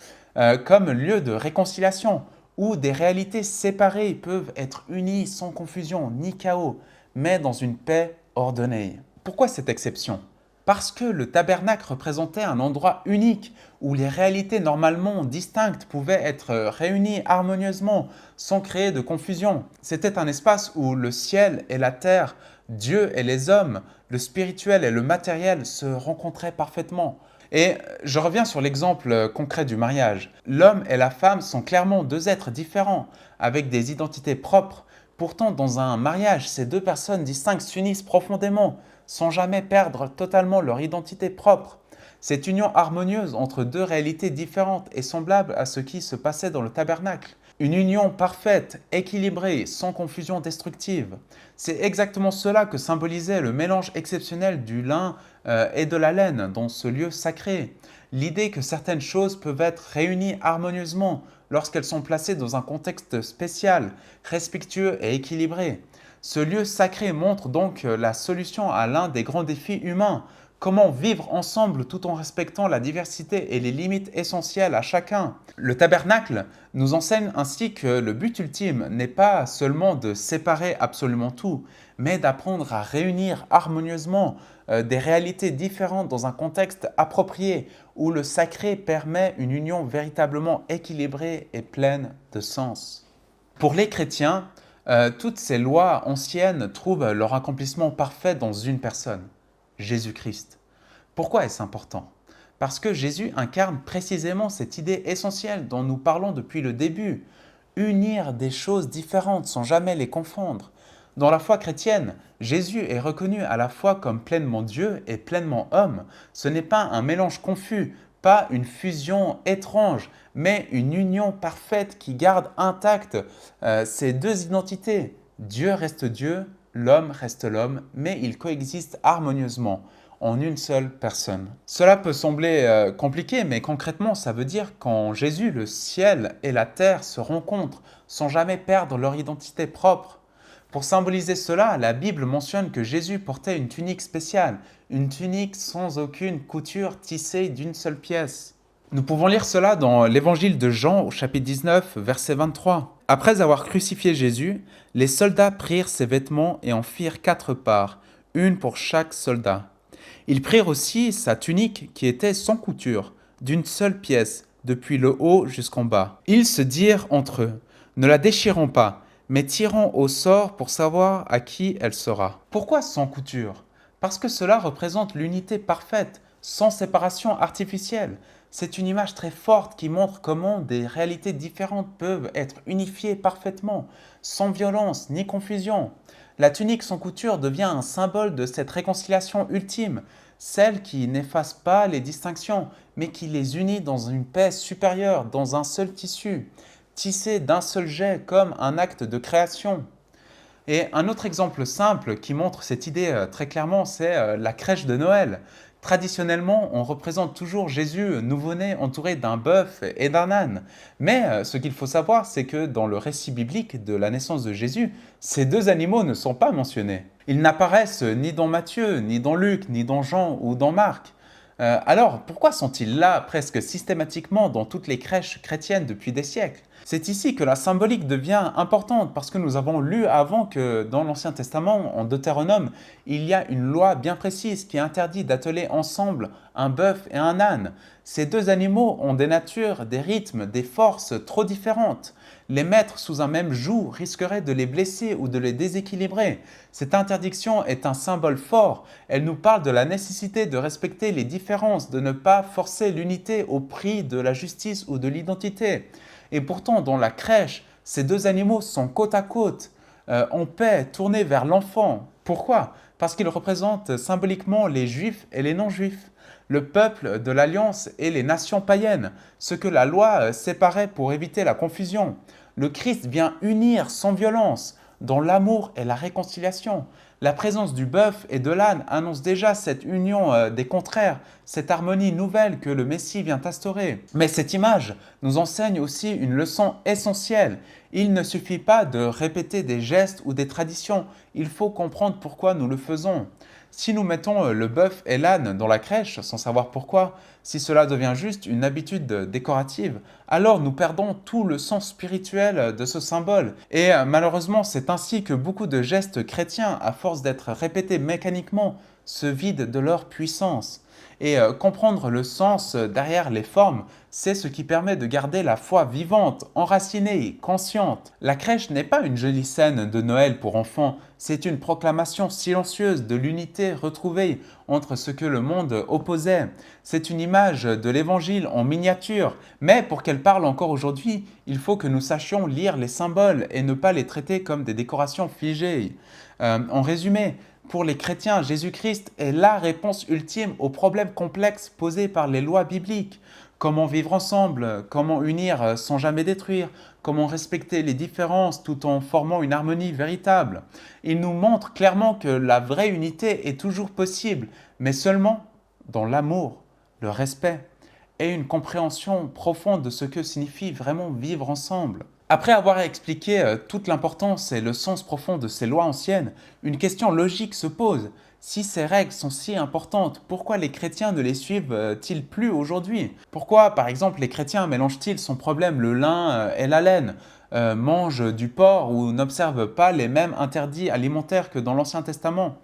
comme lieu de réconciliation où des réalités séparées peuvent être unies sans confusion ni chaos, mais dans une paix ordonnée. Pourquoi cette exception? Parce que le tabernacle représentait un endroit unique où les réalités normalement distinctes pouvaient être réunies harmonieusement sans créer de confusion. C'était un espace où le ciel et la terre, Dieu et les hommes, le spirituel et le matériel se rencontraient parfaitement. Et je reviens sur l'exemple concret du mariage. L'homme et la femme sont clairement deux êtres différents, avec des identités propres. Pourtant, dans un mariage, ces deux personnes distinctes s'unissent profondément, sans jamais perdre totalement leur identité propre. Cette union harmonieuse entre deux réalités différentes est semblable à ce qui se passait dans le tabernacle. Une union parfaite, équilibrée, sans confusion destructive. C'est exactement cela que symbolisait le mélange exceptionnel du lin et de la laine dans ce lieu sacré. L'idée que certaines choses peuvent être réunies harmonieusement lorsqu'elles sont placées dans un contexte spécial, respectueux et équilibré. Ce lieu sacré montre donc la solution à l'un des grands défis humains. Comment vivre ensemble tout en respectant la diversité et les limites essentielles à chacun. Le tabernacle nous enseigne ainsi que le but ultime n'est pas seulement de séparer absolument tout, mais d'apprendre à réunir harmonieusement des réalités différentes dans un contexte approprié où le sacré permet une union véritablement équilibrée et pleine de sens. Pour les chrétiens, toutes ces lois anciennes trouvent leur accomplissement parfait dans une personne. Jésus-Christ. Pourquoi est-ce important? Parce que Jésus incarne précisément cette idée essentielle dont nous parlons depuis le début. Unir des choses différentes sans jamais les confondre. Dans la foi chrétienne, Jésus est reconnu à la fois comme pleinement Dieu et pleinement homme. Ce n'est pas un mélange confus, pas une fusion étrange, mais une union parfaite qui garde intacte ces deux identités. Dieu reste Dieu, l'homme reste l'homme, mais ils coexistent harmonieusement en une seule personne. Cela peut sembler compliqué, mais concrètement, ça veut dire qu'en Jésus, le ciel et la terre se rencontrent sans jamais perdre leur identité propre. Pour symboliser cela, la Bible mentionne que Jésus portait une tunique spéciale, une tunique sans aucune couture tissée d'une seule pièce. Nous pouvons lire cela dans l'évangile de Jean au chapitre 19, verset 23. Après avoir crucifié Jésus, les soldats prirent ses vêtements et en firent 4 parts, une pour chaque soldat. Ils prirent aussi sa tunique qui était sans couture, d'une seule pièce, depuis le haut jusqu'en bas. Ils se dirent entre eux, ne la déchirons pas, mais tirons au sort pour savoir à qui elle sera. Pourquoi sans couture? Parce que cela représente l'unité parfaite, sans séparation artificielle. C'est une image très forte qui montre comment des réalités différentes peuvent être unifiées parfaitement, sans violence ni confusion. La tunique sans couture devient un symbole de cette réconciliation ultime, celle qui n'efface pas les distinctions, mais qui les unit dans une paix supérieure, dans un seul tissu, tissé d'un seul jet comme un acte de création. Et un autre exemple simple qui montre cette idée très clairement, c'est la crèche de Noël. Traditionnellement, on représente toujours Jésus nouveau-né entouré d'un bœuf et d'un âne. Mais ce qu'il faut savoir, c'est que dans le récit biblique de la naissance de Jésus, ces deux animaux ne sont pas mentionnés. Ils n'apparaissent ni dans Matthieu, ni dans Luc, ni dans Jean ou dans Marc. Alors, pourquoi sont-ils là presque systématiquement dans toutes les crèches chrétiennes depuis des siècles? C'est ici que la symbolique devient importante parce que nous avons lu avant que dans l'Ancien Testament, en Deutéronome, il y a une loi bien précise qui interdit d'atteler ensemble un bœuf et un âne. Ces deux animaux ont des natures, des rythmes, des forces trop différentes. Les mettre sous un même joug risquerait de les blesser ou de les déséquilibrer. Cette interdiction est un symbole fort. Elle nous parle de la nécessité de respecter les différences, de ne pas forcer l'unité au prix de la justice ou de l'identité. Et pourtant, dans la crèche, ces deux animaux sont côte à côte, en paix, tournés vers l'enfant. Pourquoi? Parce qu'ils représentent symboliquement les juifs et les non-juifs, le peuple de l'Alliance et les nations païennes, ce que la loi séparait pour éviter la confusion. Le Christ vient unir sans violence, dans l'amour et la réconciliation. La présence du bœuf et de l'âne annonce déjà cette union des contraires, cette harmonie nouvelle que le Messie vient instaurer. Mais cette image nous enseigne aussi une leçon essentielle. Il ne suffit pas de répéter des gestes ou des traditions, il faut comprendre pourquoi nous le faisons. Si nous mettons le bœuf et l'âne dans la crèche sans savoir pourquoi, si cela devient juste une habitude décorative, alors nous perdons tout le sens spirituel de ce symbole. Et malheureusement, c'est ainsi que beaucoup de gestes chrétiens, à force d'être répétés mécaniquement, se vident de leur puissance. Et comprendre le sens derrière les formes, c'est ce qui permet de garder la foi vivante, enracinée, consciente. La crèche n'est pas une jolie scène de Noël pour enfants, c'est une proclamation silencieuse de l'unité retrouvée entre ce que le monde opposait. C'est une image de l'Évangile en miniature, mais pour qu'elle parle encore aujourd'hui, il faut que nous sachions lire les symboles et ne pas les traiter comme des décorations figées. En résumé, pour les chrétiens, Jésus-Christ est la réponse ultime aux problèmes complexes posés par les lois bibliques. Comment vivre ensemble, comment unir sans jamais détruire, comment respecter les différences tout en formant une harmonie véritable. Il nous montre clairement que la vraie unité est toujours possible, mais seulement dans l'amour, le respect et une compréhension profonde de ce que signifie vraiment vivre ensemble. Après avoir expliqué toute l'importance et le sens profond de ces lois anciennes, une question logique se pose. Si ces règles sont si importantes, pourquoi les chrétiens ne les suivent-ils plus aujourd'hui? Pourquoi, par exemple, les chrétiens mélangent-ils sans problème le lin et la laine, mangent du porc ou n'observent pas les mêmes interdits alimentaires que dans l'Ancien Testament?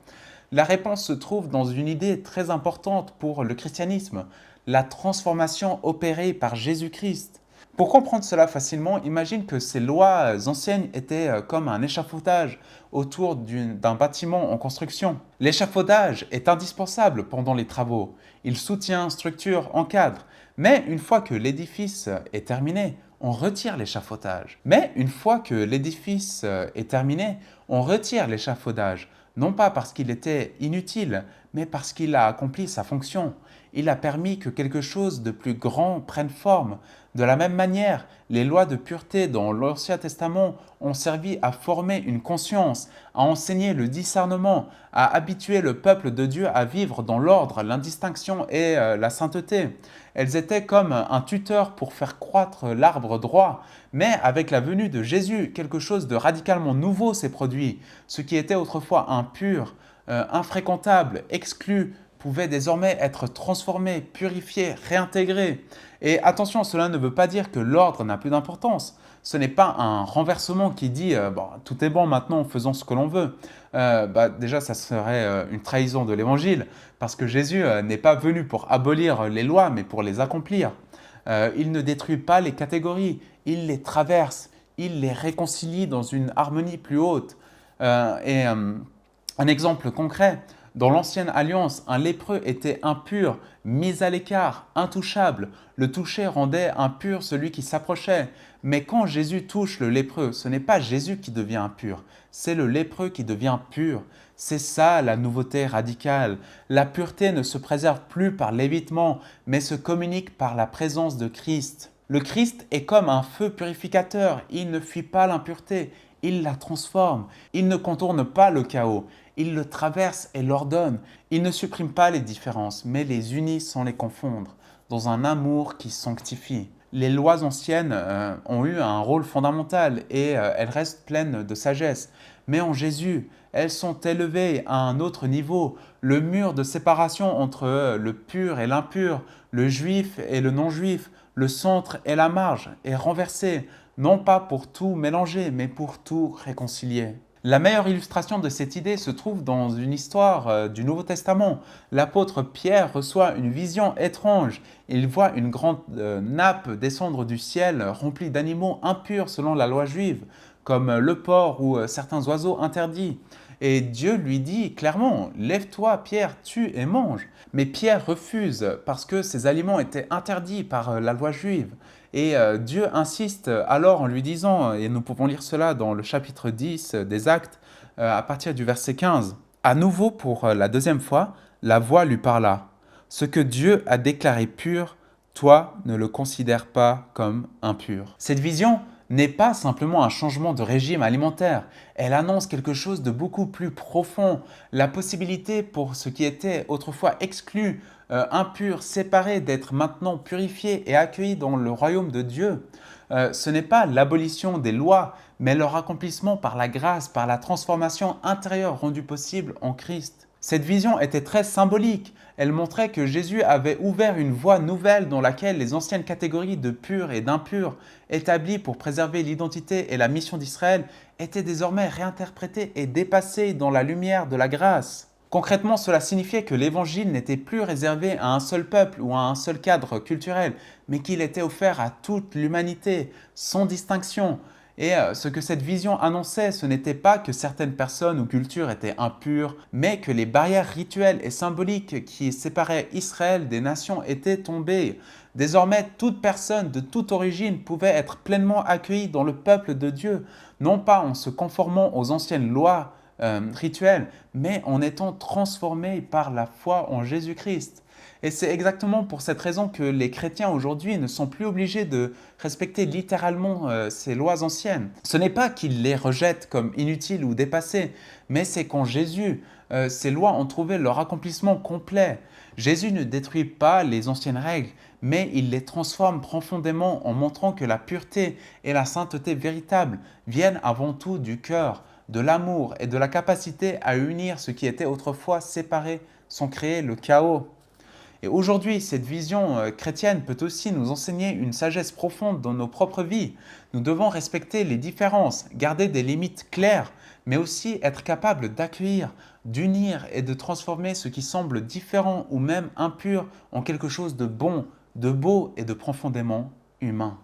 La réponse se trouve dans une idée très importante pour le christianisme, la transformation opérée par Jésus-Christ. Pour comprendre cela facilement, imagine que ces lois anciennes étaient comme un échafaudage autour d'un bâtiment en construction. L'échafaudage est indispensable pendant les travaux. Il soutient, structure, encadre. Mais une fois que l'édifice est terminé, on retire l'échafaudage. Mais une fois que l'édifice est terminé, on retire l'échafaudage, non pas parce qu'il était inutile, mais parce qu'il a accompli sa fonction. Il a permis que quelque chose de plus grand prenne forme. De la même manière, les lois de pureté dans l'Ancien Testament ont servi à former une conscience, à enseigner le discernement, à habituer le peuple de Dieu à vivre dans l'ordre, l'indistinction et la sainteté. Elles étaient comme un tuteur pour faire croître l'arbre droit. Mais avec la venue de Jésus, quelque chose de radicalement nouveau s'est produit. Ce qui était autrefois impur, infréquentable, exclu, pouvait désormais être transformé, purifié, réintégré. Et attention, cela ne veut pas dire que l'ordre n'a plus d'importance. Ce n'est pas un renversement qui dit bon, tout est bon maintenant, faisons ce que l'on veut. Déjà, ça serait une trahison de l'évangile, parce que Jésus n'est pas venu pour abolir les lois, mais pour les accomplir. Il ne détruit pas les catégories, il les traverse, il les réconcilie dans une harmonie plus haute. Un exemple concret, dans l'ancienne alliance, un lépreux était impur, mis à l'écart, intouchable. Le toucher rendait impur celui qui s'approchait. Mais quand Jésus touche le lépreux, ce n'est pas Jésus qui devient impur, c'est le lépreux qui devient pur. C'est ça la nouveauté radicale. La pureté ne se préserve plus par l'évitement, mais se communique par la présence de Christ. Le Christ est comme un feu purificateur, il ne fuit pas l'impureté, il la transforme, il ne contourne pas le chaos, il le traverse et l'ordonne. Il ne supprime pas les différences, mais les unit sans les confondre, dans un amour qui sanctifie. Les lois anciennes ont eu un rôle fondamental et elles restent pleines de sagesse. Mais en Jésus, elles sont élevées à un autre niveau. Le mur de séparation entre le pur et l'impur, le juif et le non-juif, le centre et la marge est renversé, non pas pour tout mélanger, mais pour tout réconcilier. La meilleure illustration de cette idée se trouve dans une histoire du Nouveau Testament. L'apôtre Pierre reçoit une vision étrange. Il voit une grande nappe descendre du ciel remplie d'animaux impurs selon la loi juive, comme le porc ou certains oiseaux interdits. Et Dieu lui dit clairement, lève-toi Pierre, tue et mange. Mais Pierre refuse parce que ces aliments étaient interdits par la loi juive. Et Dieu insiste alors en lui disant, et nous pouvons lire cela dans le chapitre 10 des Actes, à partir du verset 15, à nouveau pour la deuxième fois, la voix lui parla. Ce que Dieu a déclaré pur, toi ne le considères pas comme impur. Cette vision n'est pas simplement un changement de régime alimentaire, elle annonce quelque chose de beaucoup plus profond, la possibilité pour ce qui était autrefois exclu, impur, séparé, d'être maintenant purifié et accueilli dans le royaume de Dieu. Ce n'est pas l'abolition des lois, mais leur accomplissement par la grâce, par la transformation intérieure rendue possible en Christ. Cette vision était très symbolique. Elle montrait que Jésus avait ouvert une voie nouvelle dans laquelle les anciennes catégories de purs et d'impurs, établies pour préserver l'identité et la mission d'Israël, étaient désormais réinterprétées et dépassées dans la lumière de la grâce. Concrètement, cela signifiait que l'Évangile n'était plus réservé à un seul peuple ou à un seul cadre culturel, mais qu'il était offert à toute l'humanité, sans distinction. Et ce que cette vision annonçait, ce n'était pas que certaines personnes ou cultures étaient impures, mais que les barrières rituelles et symboliques qui séparaient Israël des nations étaient tombées. Désormais, toute personne de toute origine pouvait être pleinement accueillie dans le peuple de Dieu, non pas en se conformant aux anciennes lois rituelles, mais en étant transformée par la foi en Jésus-Christ. Et c'est exactement pour cette raison que les chrétiens aujourd'hui ne sont plus obligés de respecter littéralement ces lois anciennes. Ce n'est pas qu'ils les rejettent comme inutiles ou dépassées, mais c'est qu'en Jésus, ces lois ont trouvé leur accomplissement complet. Jésus ne détruit pas les anciennes règles, mais il les transforme profondément en montrant que la pureté et la sainteté véritable viennent avant tout du cœur, de l'amour et de la capacité à unir ce qui était autrefois séparé sans créer le chaos. Et aujourd'hui, cette vision chrétienne peut aussi nous enseigner une sagesse profonde dans nos propres vies. Nous devons respecter les différences, garder des limites claires, mais aussi être capables d'accueillir, d'unir et de transformer ce qui semble différent ou même impur en quelque chose de bon, de beau et de profondément humain.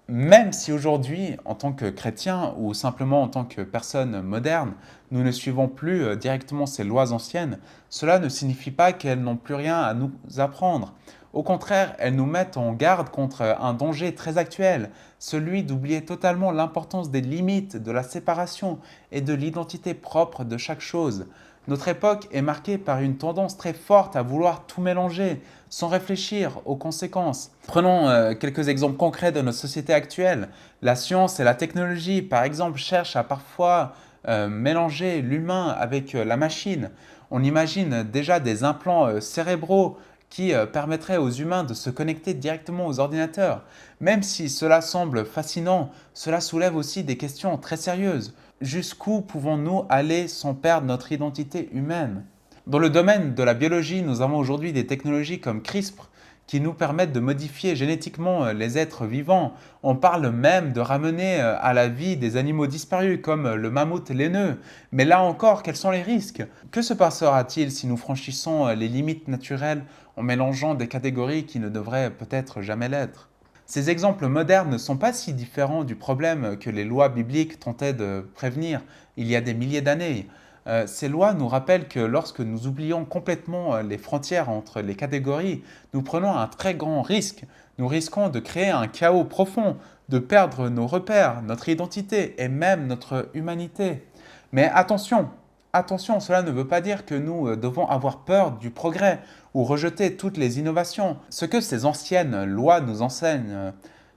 Même si aujourd'hui, en tant que chrétien ou simplement en tant que personne moderne, nous ne suivons plus directement ces lois anciennes, cela ne signifie pas qu'elles n'ont plus rien à nous apprendre. Au contraire, elles nous mettent en garde contre un danger très actuel, celui d'oublier totalement l'importance des limites, de la séparation et de l'identité propre de chaque chose. Notre époque est marquée par une tendance très forte à vouloir tout mélanger, sans réfléchir aux conséquences. Prenons quelques exemples concrets de notre société actuelle. La science et la technologie, par exemple, cherchent à parfois mélanger l'humain avec la machine. On imagine déjà des implants cérébraux qui permettraient aux humains de se connecter directement aux ordinateurs. Même si cela semble fascinant, cela soulève aussi des questions très sérieuses. Jusqu'où pouvons-nous aller sans perdre notre identité humaine? Dans le domaine de la biologie, nous avons aujourd'hui des technologies comme CRISPR qui nous permettent de modifier génétiquement les êtres vivants. On parle même de ramener à la vie des animaux disparus comme le mammouth laineux. Mais là encore, quels sont les risques? Que se passera-t-il si nous franchissons les limites naturelles en mélangeant des catégories qui ne devraient peut-être jamais l'être? Ces exemples modernes ne sont pas si différents du problème que les lois bibliques tentaient de prévenir il y a des milliers d'années. Ces lois nous rappellent que lorsque nous oublions complètement les frontières entre les catégories, nous prenons un très grand risque. Nous risquons de créer un chaos profond, de perdre nos repères, notre identité et même notre humanité. Mais attention, attention, cela ne veut pas dire que nous devons avoir peur du progrès ou rejeter toutes les innovations. Ce que ces anciennes lois nous enseignent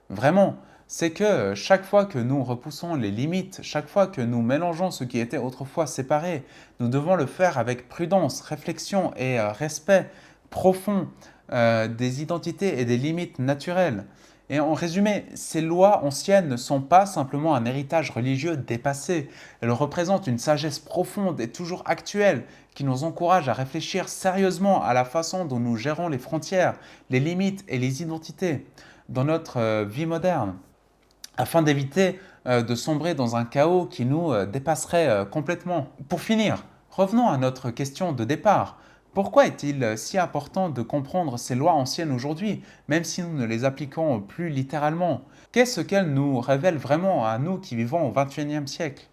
vraiment, c'est que chaque fois que nous repoussons les limites, chaque fois que nous mélangeons ce qui était autrefois séparé, nous devons le faire avec prudence, réflexion et respect profond des identités et des limites naturelles. Et en résumé, ces lois anciennes ne sont pas simplement un héritage religieux dépassé, elles représentent une sagesse profonde et toujours actuelle qui nous encourage à réfléchir sérieusement à la façon dont nous gérons les frontières, les limites et les identités dans notre vie moderne, afin d'éviter de sombrer dans un chaos qui nous dépasserait complètement. Pour finir, revenons à notre question de départ. Pourquoi est-il si important de comprendre ces lois anciennes aujourd'hui, même si nous ne les appliquons plus littéralement? Qu'est-ce qu'elles nous révèlent vraiment à nous qui vivons au XXIe siècle?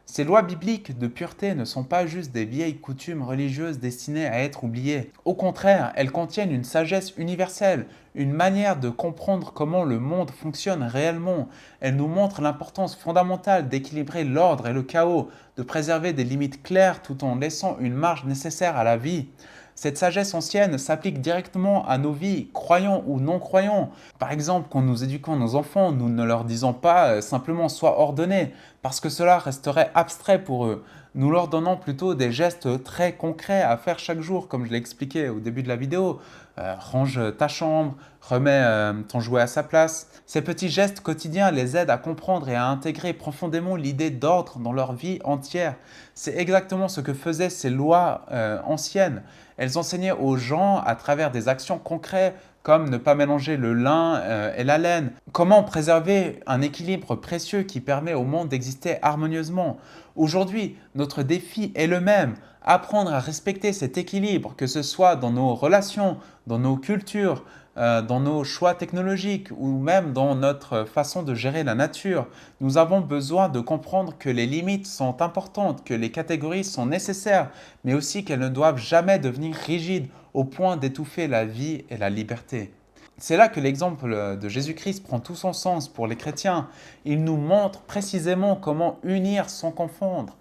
Ces lois bibliques de pureté ne sont pas juste des vieilles coutumes religieuses destinées à être oubliées. Au contraire, elles contiennent une sagesse universelle, une manière de comprendre comment le monde fonctionne réellement. Elles nous montrent l'importance fondamentale d'équilibrer l'ordre et le chaos, de préserver des limites claires tout en laissant une marge nécessaire à la vie. Cette sagesse ancienne s'applique directement à nos vies, croyants ou non croyants. Par exemple, quand nous éduquons nos enfants, nous ne leur disons pas simplement sois ordonné, parce que cela resterait abstrait pour eux. Nous leur donnons plutôt des gestes très concrets à faire chaque jour, comme je l'ai expliqué au début de la vidéo. Range ta chambre, remets ton jouet à sa place. Ces petits gestes quotidiens les aident à comprendre et à intégrer profondément l'idée d'ordre dans leur vie entière. C'est exactement ce que faisaient ces lois anciennes. Elles enseignaient aux gens à travers des actions concrètes comme ne pas mélanger le lin et la laine, comment préserver un équilibre précieux qui permet au monde d'exister harmonieusement. Aujourd'hui, notre défi est le même, apprendre à respecter cet équilibre, que ce soit dans nos relations, dans nos cultures, dans nos choix technologiques ou même dans notre façon de gérer la nature. Nous avons besoin de comprendre que les limites sont importantes, que les catégories sont nécessaires, mais aussi qu'elles ne doivent jamais devenir rigides au point d'étouffer la vie et la liberté. C'est là que l'exemple de Jésus-Christ prend tout son sens pour les chrétiens. Il nous montre précisément comment unir sans confondre,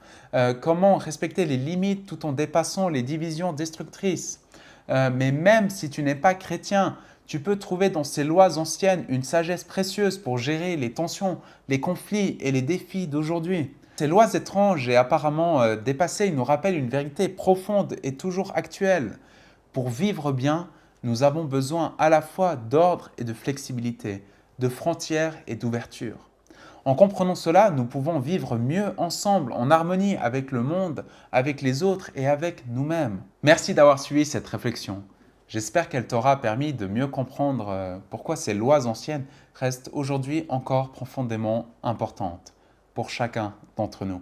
comment respecter les limites tout en dépassant les divisions destructrices. Mais même si tu n'es pas chrétien, tu peux trouver dans ces lois anciennes une sagesse précieuse pour gérer les tensions, les conflits et les défis d'aujourd'hui. Ces lois étranges et apparemment dépassées nous rappellent une vérité profonde et toujours actuelle. Pour vivre bien, nous avons besoin à la fois d'ordre et de flexibilité, de frontières et d'ouverture. En comprenant cela, nous pouvons vivre mieux ensemble, en harmonie avec le monde, avec les autres et avec nous-mêmes. Merci d'avoir suivi cette réflexion. J'espère qu'elle t'aura permis de mieux comprendre pourquoi ces lois anciennes restent aujourd'hui encore profondément importantes pour chacun d'entre nous.